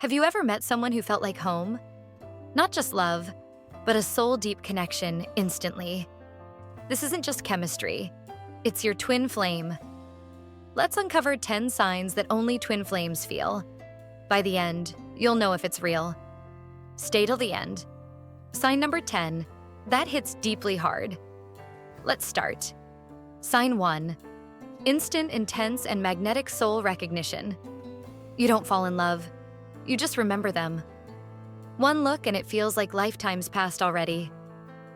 Have you ever met someone who felt like home? Not just love, but a soul-deep connection instantly. This isn't just chemistry. It's your twin flame. Let's uncover 10 signs that only twin flames feel. By the end, you'll know if it's real. Stay till the end. Sign number 10. That hits deeply hard. Let's start. Sign 1. Instant, intense, and magnetic soul recognition. You don't fall in love. You just remember them. One look and it feels like lifetimes passed already.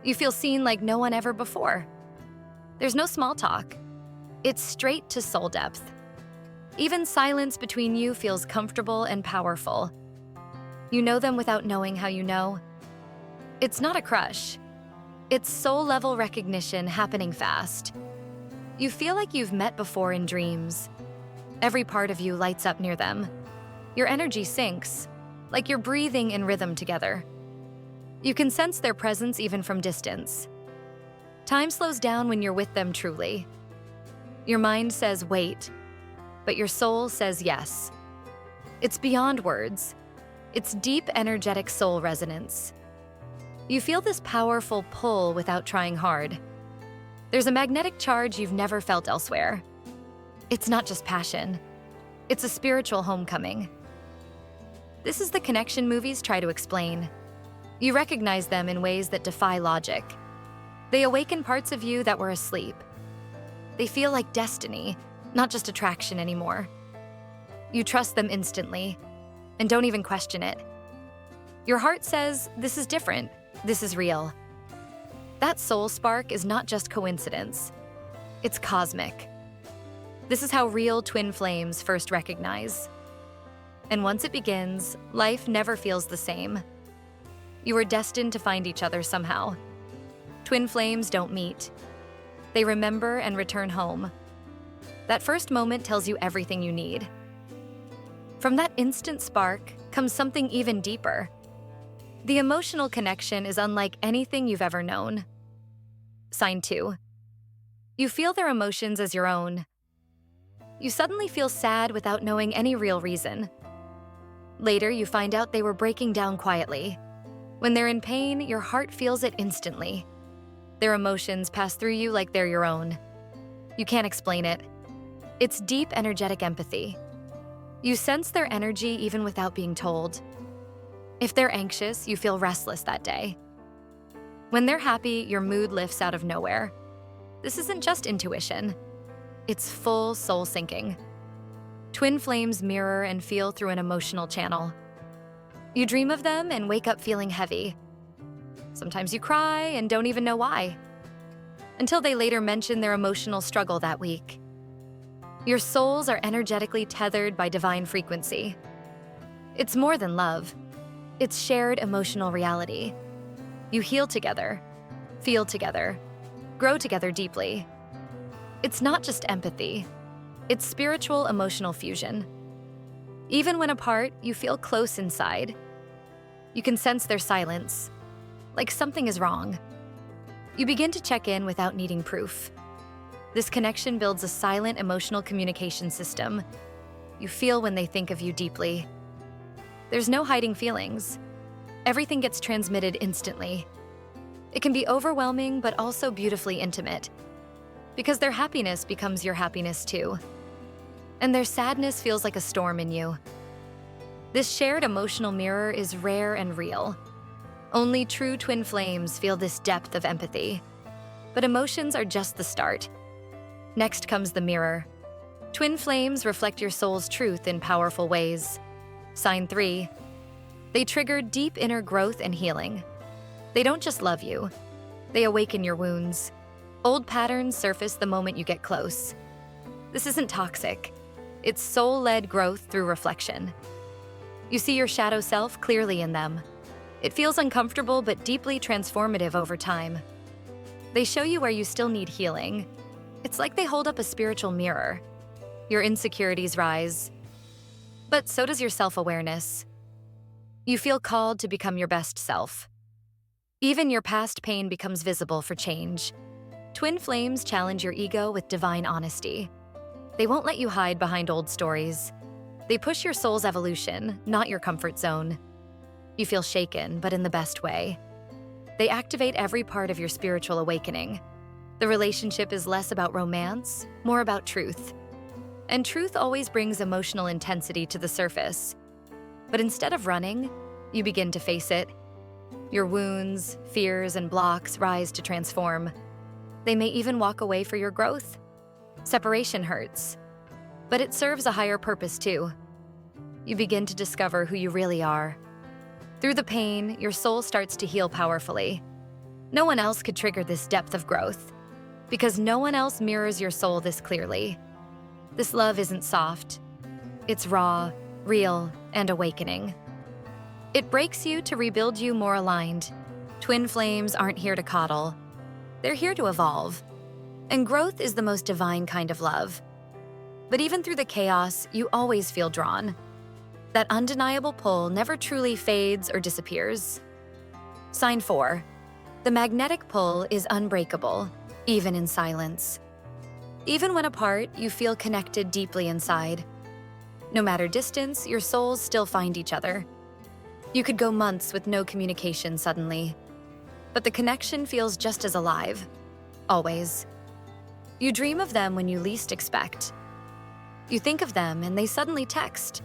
You feel seen like no one ever before. There's no small talk. It's straight to soul depth. Even silence between you feels comfortable and powerful. You know them without knowing how you know. It's not a crush. It's soul-level recognition happening fast. You feel like you've met before in dreams. Every part of you lights up near them. Your energy syncs, like you're breathing in rhythm together. You can sense their presence even from distance. Time slows down when you're with them truly. Your mind says wait, but your soul says yes. It's beyond words. It's deep, energetic soul resonance. You feel this powerful pull without trying hard. There's a magnetic charge you've never felt elsewhere. It's not just passion. It's a spiritual homecoming. This is the connection movies try to explain. You recognize them in ways that defy logic. They awaken parts of you that were asleep. They feel like destiny, not just attraction anymore. You trust them instantly, and don't even question it. Your heart says, this is different, this is real. That soul spark is not just coincidence. It's cosmic. This is how real twin flames first recognize. And once it begins, life never feels the same. You are destined to find each other somehow. Twin flames don't meet. They remember and return home. That first moment tells you everything you need. From that instant spark comes something even deeper. The emotional connection is unlike anything you've ever known. Sign 2. You feel their emotions as your own. You suddenly feel sad without knowing any real reason. Later, you find out they were breaking down quietly. When they're in pain, your heart feels it instantly. Their emotions pass through you like they're your own. You can't explain it. It's deep, energetic empathy. You sense their energy even without being told. If they're anxious, you feel restless that day. When they're happy, your mood lifts out of nowhere. This isn't just intuition. It's full soul syncing. Twin flames mirror and feel through an emotional channel. You dream of them and wake up feeling heavy. Sometimes you cry and don't even know why, until they later mention their emotional struggle that week. Your souls are energetically tethered by divine frequency. It's more than love. It's shared emotional reality. You heal together, feel together, grow together deeply. It's not just empathy. It's spiritual emotional fusion. Even when apart, you feel close inside. You can sense their silence, like something is wrong. You begin to check in without needing proof. This connection builds a silent emotional communication system. You feel when they think of you deeply. There's no hiding feelings. Everything gets transmitted instantly. It can be overwhelming, but also beautifully intimate, because their happiness becomes your happiness too. And their sadness feels like a storm in you. This shared emotional mirror is rare and real. Only true twin flames feel this depth of empathy. But emotions are just the start. Next comes the mirror. Twin flames reflect your soul's truth in powerful ways. Sign 3. They trigger deep inner growth and healing. They don't just love you. They awaken your wounds. Old patterns surface the moment you get close. This isn't toxic. It's soul-led growth through reflection. You see your shadow self clearly in them. It feels uncomfortable but deeply transformative over time. They show you where you still need healing. It's like they hold up a spiritual mirror. Your insecurities rise, but so does your self-awareness. You feel called to become your best self. Even your past pain becomes visible for change. Twin flames challenge your ego with divine honesty. They won't let you hide behind old stories. They push your soul's evolution, not your comfort zone. You feel shaken, but in the best way. They activate every part of your spiritual awakening. The relationship is less about romance, more about truth. And truth always brings emotional intensity to the surface. But instead of running, you begin to face it. Your wounds, fears, and blocks rise to transform. They may even walk away for your growth. Separation hurts, but it serves a higher purpose too. You begin to discover who you really are. Through the pain, your soul starts to heal powerfully. No one else could trigger this depth of growth, because no one else mirrors your soul this clearly. This love isn't soft. It's raw, real, and awakening. It breaks you to rebuild you more aligned. Twin flames aren't here to coddle. They're here to evolve. And growth is the most divine kind of love. But even through the chaos, you always feel drawn. That undeniable pull never truly fades or disappears. Sign 4. The magnetic pull is unbreakable, even in silence. Even when apart, you feel connected deeply inside. No matter distance, your souls still find each other. You could go months with no communication suddenly, but the connection feels just as alive, always. You dream of them when you least expect. You think of them and they suddenly text.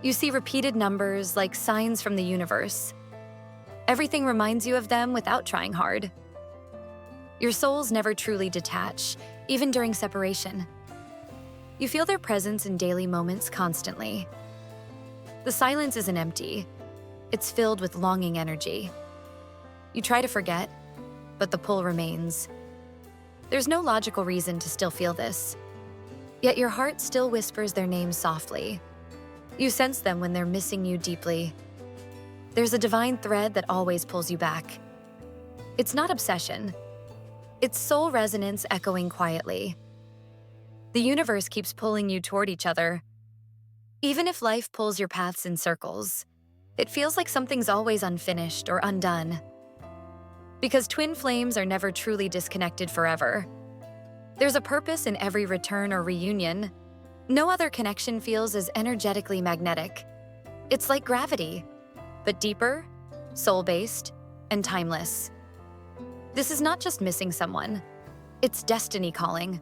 You see repeated numbers like signs from the universe. Everything reminds you of them without trying hard. Your souls never truly detach, even during separation. You feel their presence in daily moments constantly. The silence isn't empty. It's filled with longing energy. You try to forget, but the pull remains. There's no logical reason to still feel this. Yet your heart still whispers their names softly. You sense them when they're missing you deeply. There's a divine thread that always pulls you back. It's not obsession. It's soul resonance echoing quietly. The universe keeps pulling you toward each other. Even if life pulls your paths in circles, it feels like something's always unfinished or undone. Because twin flames are never truly disconnected forever. There's a purpose in every return or reunion. No other connection feels as energetically magnetic. It's like gravity, but deeper, soul-based, and timeless. This is not just missing someone, it's destiny calling.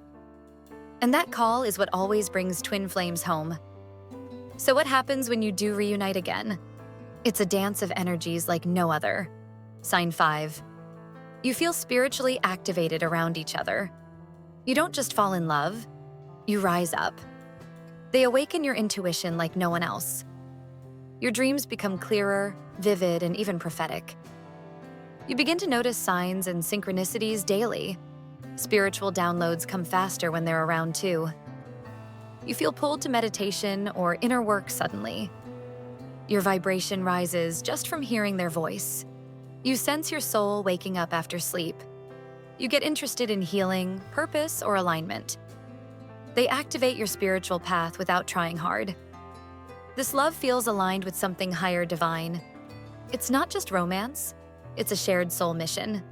And that call is what always brings twin flames home. So what happens when you do reunite again? It's a dance of energies like no other. Sign 5. You feel spiritually activated around each other. You don't just fall in love, you rise up. They awaken your intuition like no one else. Your dreams become clearer, vivid, and even prophetic. You begin to notice signs and synchronicities daily. Spiritual downloads come faster when they're around too. You feel pulled to meditation or inner work suddenly. Your vibration rises just from hearing their voice. You sense your soul waking up after sleep. You get interested in healing, purpose, or alignment. They activate your spiritual path without trying hard. This love feels aligned with something higher divine. It's not just romance, it's a shared soul mission.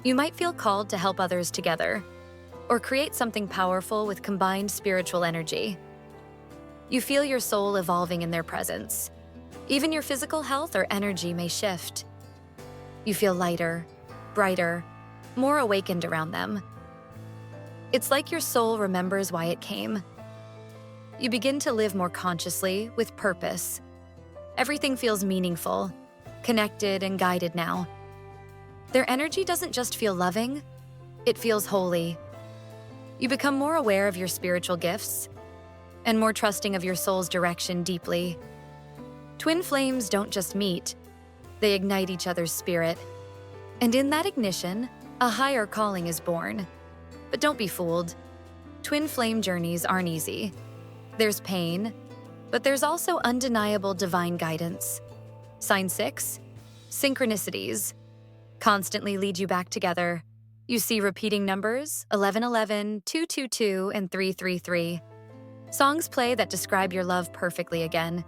You might feel called to help others together, or create something powerful with combined spiritual energy. You feel your soul evolving in their presence. Even your physical health or energy may shift. You feel lighter, brighter, more awakened around them. It's like your soul remembers why it came. You begin to live more consciously, with purpose. Everything feels meaningful, connected, and guided now. Their energy doesn't just feel loving, it feels holy. You become more aware of your spiritual gifts and more trusting of your soul's direction deeply. Twin flames don't just meet, they ignite each other's spirit. And in that ignition, a higher calling is born. But don't be fooled. Twin flame journeys aren't easy. There's pain, but there's also undeniable divine guidance. Sign 6, synchronicities, constantly lead you back together. You see repeating numbers, 1111, 222, and 333. Songs play that describe your love perfectly again.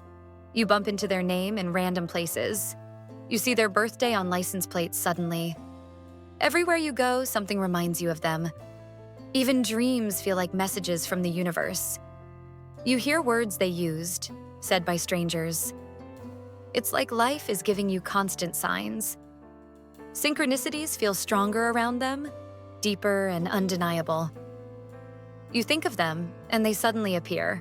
You bump into their name in random places. You see their birthday on license plates suddenly. Everywhere you go, something reminds you of them. Even dreams feel like messages from the universe. You hear words they used, said by strangers. It's like life is giving you constant signs. Synchronicities feel stronger around them, deeper and undeniable. You think of them, and they suddenly appear.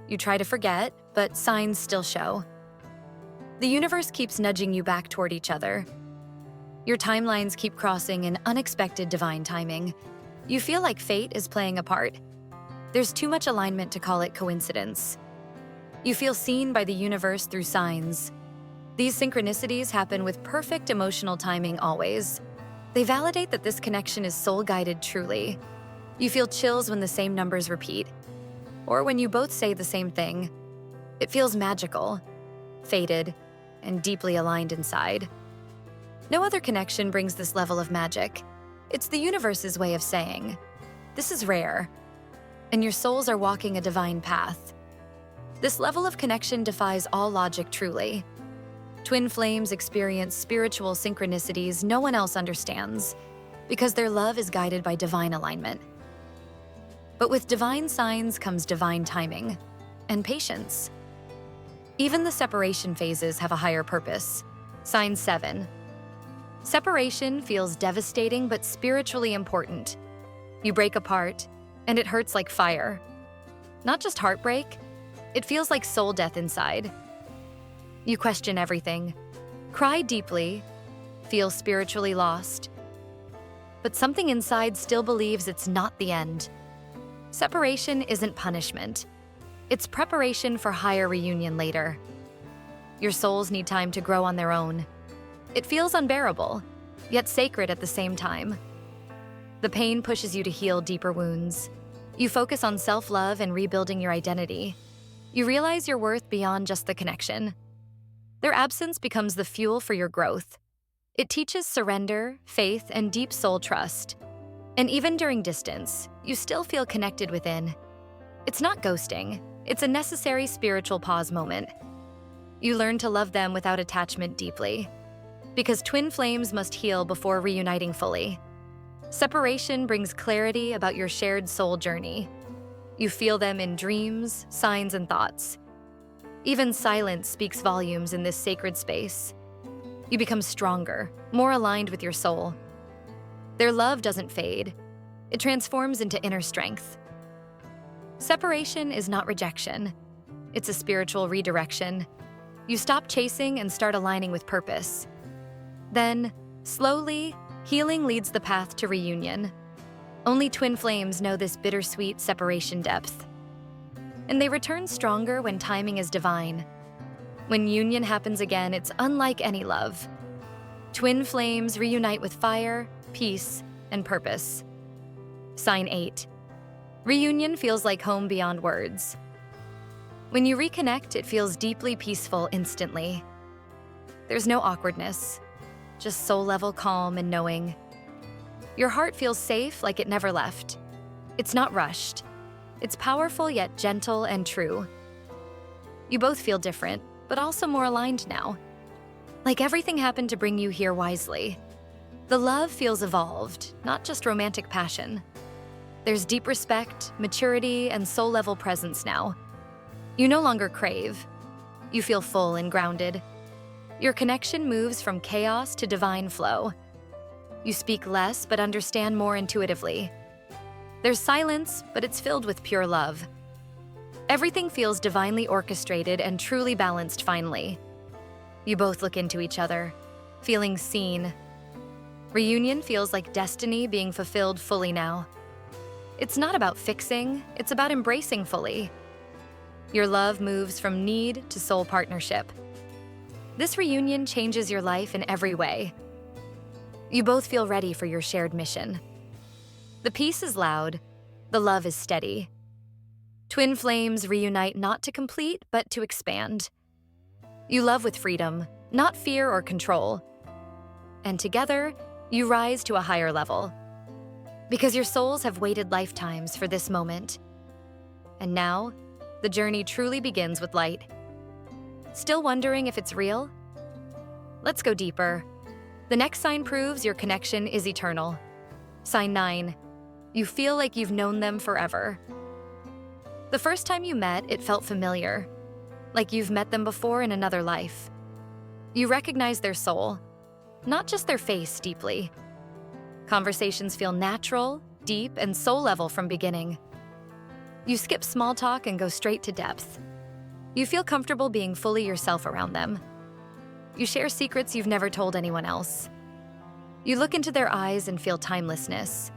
You try to forget, but signs still show. The universe keeps nudging you back toward each other. Your timelines keep crossing in unexpected divine timing. You feel like fate is playing a part. There's too much alignment to call it coincidence. You feel seen by the universe through signs. These synchronicities happen with perfect emotional timing always. They validate that this connection is soul-guided truly. You feel chills when the same numbers repeat, or when you both say the same thing. It feels magical, fated, and deeply aligned inside. No other connection brings this level of magic. It's the universe's way of saying, this is rare, and your souls are walking a divine path. This level of connection defies all logic truly. Twin flames experience spiritual synchronicities no one else understands, because their love is guided by divine alignment. But with divine signs comes divine timing and patience. Even the separation phases have a higher purpose. Sign 7. Separation feels devastating but spiritually important. You break apart, and it hurts like fire. Not just heartbreak, it feels like soul death inside. You question everything, cry deeply, feel spiritually lost. But something inside still believes it's not the end. Separation isn't punishment. It's preparation for higher reunion later. Your souls need time to grow on their own. It feels unbearable, yet sacred at the same time. The pain pushes you to heal deeper wounds. You focus on self-love and rebuilding your identity. You realize your worth beyond just the connection. Their absence becomes the fuel for your growth. It teaches surrender, faith, and deep soul trust. And even during distance, you still feel connected within. It's not ghosting. It's a necessary spiritual pause moment. You learn to love them without attachment deeply, because twin flames must heal before reuniting fully. Separation brings clarity about your shared soul journey. You feel them in dreams, signs, and thoughts. Even silence speaks volumes in this sacred space. You become stronger, more aligned with your soul. Their love doesn't fade. It transforms into inner strength. Separation is not rejection. It's a spiritual redirection. You stop chasing and start aligning with purpose. Then, slowly, healing leads the path to reunion. Only twin flames know this bittersweet separation depth. And they return stronger when timing is divine. When union happens again, it's unlike any love. Twin flames reunite with fire, peace, and purpose. Sign 8. Reunion feels like home beyond words. When you reconnect, it feels deeply peaceful instantly. There's no awkwardness, just soul-level calm and knowing. Your heart feels safe like it never left. It's not rushed. It's powerful yet gentle and true. You both feel different, but also more aligned now. Like everything happened to bring you here wisely. The love feels evolved, not just romantic passion. There's deep respect, maturity, and soul-level presence now. You no longer crave. You feel full and grounded. Your connection moves from chaos to divine flow. You speak less but understand more intuitively. There's silence, but it's filled with pure love. Everything feels divinely orchestrated and truly balanced finally. You both look into each other, feeling seen. Reunion feels like destiny being fulfilled fully now. It's not about fixing, it's about embracing fully. Your love moves from need to soul partnership. This reunion changes your life in every way. You both feel ready for your shared mission. The peace is loud, the love is steady. Twin flames reunite not to complete, but to expand. You love with freedom, not fear or control. And together, you rise to a higher level. Because your souls have waited lifetimes for this moment. And now, the journey truly begins with light. Still wondering if it's real? Let's go deeper. The next sign proves your connection is eternal. Sign 9. You feel like you've known them forever. The first time you met, it felt familiar, like you've met them before in another life. You recognize their soul, not just their face, deeply. Conversations feel natural, deep, and soul-level from beginning. You skip small talk and go straight to depth. You feel comfortable being fully yourself around them. You share secrets you've never told anyone else. You look into their eyes and feel timelessness.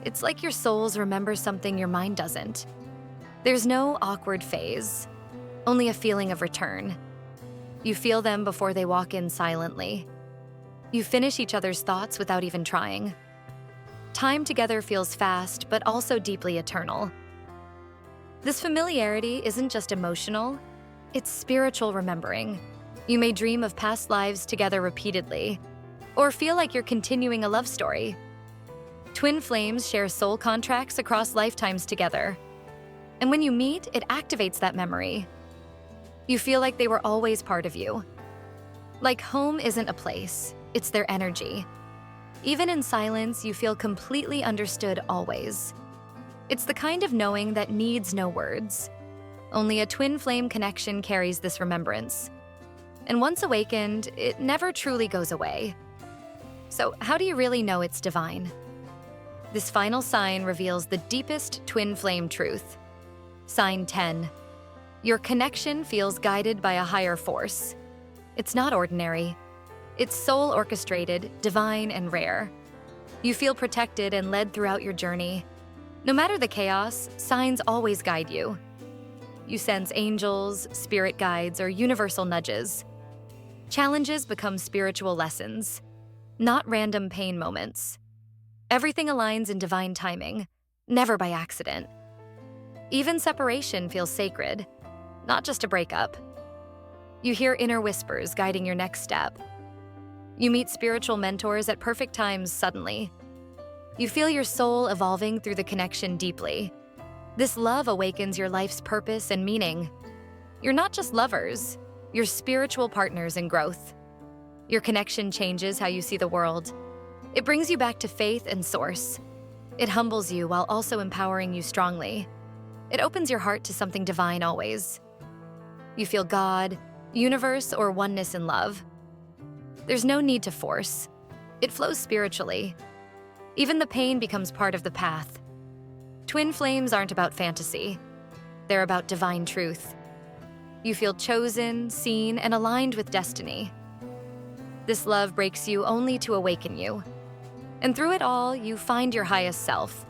It's like your souls remember something your mind doesn't. There's no awkward phase, only a feeling of return. You feel them before they walk in silently. You finish each other's thoughts without even trying. Time together feels fast, but also deeply eternal. This familiarity isn't just emotional, it's spiritual remembering. You may dream of past lives together repeatedly, or feel like you're continuing a love story. Twin flames share soul contracts across lifetimes together. And when you meet, it activates that memory. You feel like they were always part of you. Like home isn't a place, it's their energy. Even in silence, you feel completely understood always. It's the kind of knowing that needs no words. Only a twin flame connection carries this remembrance. And once awakened, it never truly goes away. So how do you really know it's divine? This final sign reveals the deepest twin flame truth. Sign 10. Your connection feels guided by a higher force. It's not ordinary. It's soul-orchestrated, divine, and rare. You feel protected and led throughout your journey. No matter the chaos, signs always guide you. You sense angels, spirit guides, or universal nudges. Challenges become spiritual lessons, not random pain moments. Everything aligns in divine timing, never by accident. Even separation feels sacred, not just a breakup. You hear inner whispers guiding your next step. You meet spiritual mentors at perfect times suddenly. You feel your soul evolving through the connection deeply. This love awakens your life's purpose and meaning. You're not just lovers, you're spiritual partners in growth. Your connection changes how you see the world. It brings you back to faith and source. It humbles you while also empowering you strongly. It opens your heart to something divine always. You feel God, universe, or oneness in love. There's no need to force. It flows spiritually. Even the pain becomes part of the path. Twin flames aren't about fantasy. They're about divine truth. You feel chosen, seen, and aligned with destiny. This love breaks you only to awaken you. And through it all, you find your highest self.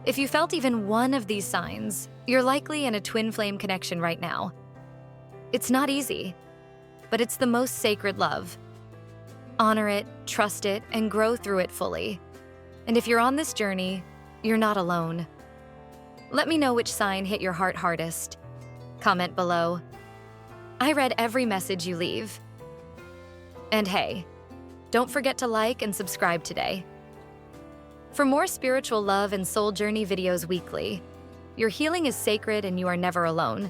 If you felt even one of these signs, you're likely in a twin flame connection right now. It's not easy, but it's the most sacred love. Honor it, trust it, and grow through it fully. And if you're on this journey, you're not alone. Let me know which sign hit your heart hardest. Comment below. I read every message you leave. And hey, don't forget to like and subscribe today. For more spiritual love and soul journey videos weekly, your healing is sacred and you are never alone.